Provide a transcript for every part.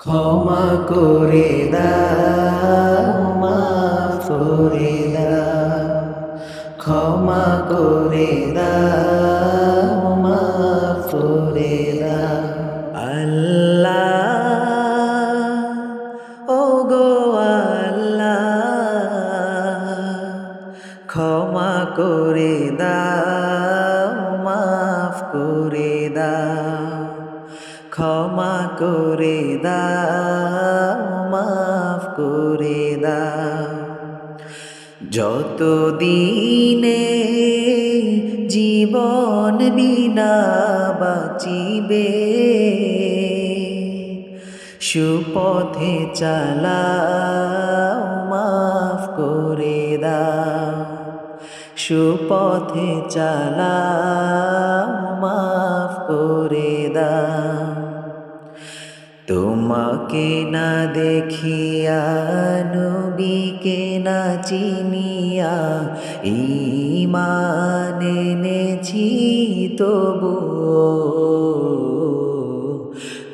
ক্ষমা করে দাও, মাফ করে দাও, ক্ষমা করে দাও, মাফ করে দাও। আল্লাহ, ও গো আল্লাহ, ক্ষমা করে দাও, মাফ করে দাও, ক্ষমা করে দাও, মাফ করে দাও। যত দিনে জীবন বিনা বাঁচিবে, সুপথে চালাও, মাফ করে দাও, সুপথে চালাও, মাফ করে দাও। তোমাকে না দেখিয়া, নবীকে না চিনিয়া, ঈমান এনেছি তবুও।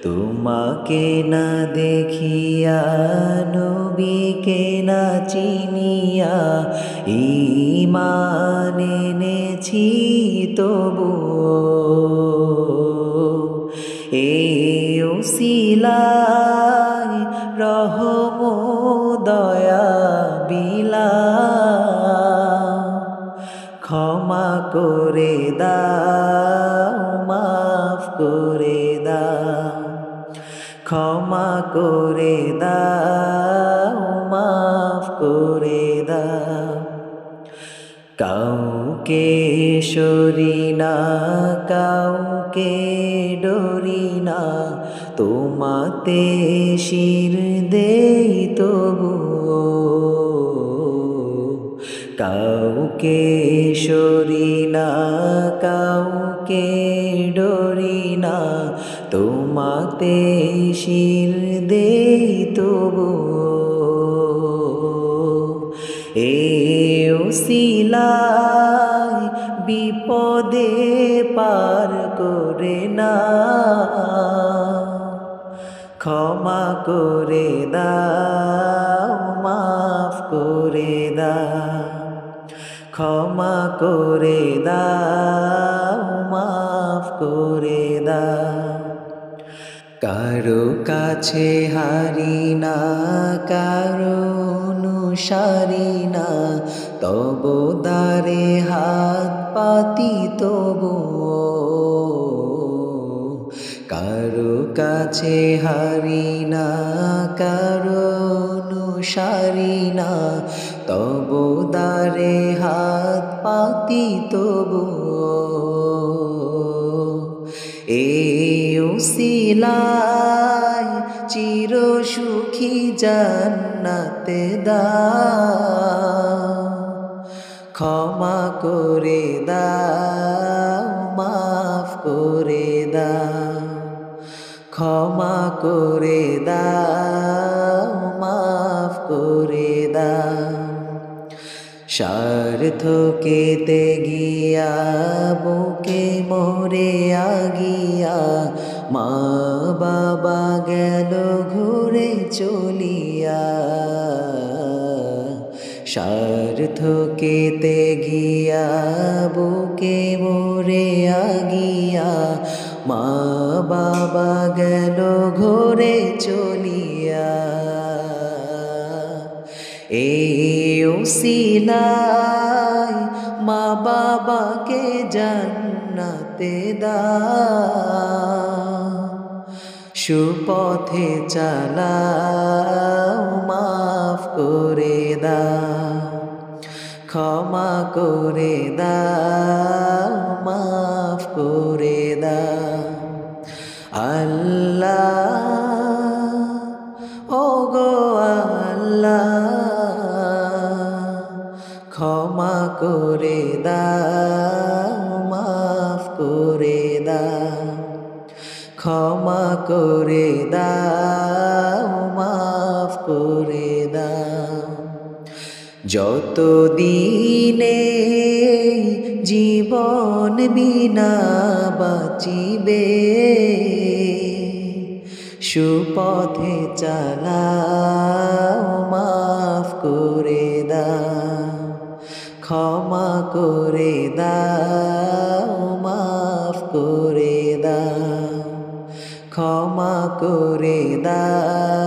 তোমাকে না দেখিয়া, নবীকে না চিনিয়া, ঈমান এনেছি তবুও। এই উসিলায় রহম দয়া বিলাও, ক্ষমা করে দাও, মাফ করে দাও, ক্ষমা করে দাও, মাফ করে দাও। কাউকে সরি না, কাউকে ডরি না, তোমাতে শির দেই তবুও। কাউকে সরি না, কাউকে ডরি না, তোমাতে শির দেই তবুও। এই উসিলায় বিপদে পার করে না, ক্ষমা করে দাও, মাফ করে দাও, ক্ষমা করে দাও, মাফ করে দাও। কারো কাছে হারি না, কারো অনুসারী না, তব দ্বারে হাত পাতি তবুও। কারো কাছে হারি না, কারো অনুসারী না, তব দ্বারে হাত পাতি তবুও। এই উসিলায় চির সুখী জান্নাতে দাও, ক্ষমা করে দাও, মাফ করে দাও, ক্ষমা করে দাও, মাফ করে দাও। স্বার্থকেতে গিয়া বুকে মরে আগিয়া, মা বাবা গেল ঘুরে চলিয়া। স্বার্থকেতে গিয়া বুকে মরে আগিয়া, মা বাবা গেল ঘুরে চলিয়া। এই উসিলায় মা বাবাকে জান্নাতে দাও, সুপথে চালাও, মাফ করে দাও, ক্ষমা করে দাও, মাফ করে দাও। আল্লাহ, ও গো আল্লাহ, ক্ষমা করে দাও, মাফ করে দাও, ক্ষমা করে দাও, মাফ করে দাও। যত দিনে জীবন বিনা বাঁচিবে, সুপথে চালাও মাফ করে দাও ক্ষমা করে দাও মাফ করে দাও ক্ষমা করে দাও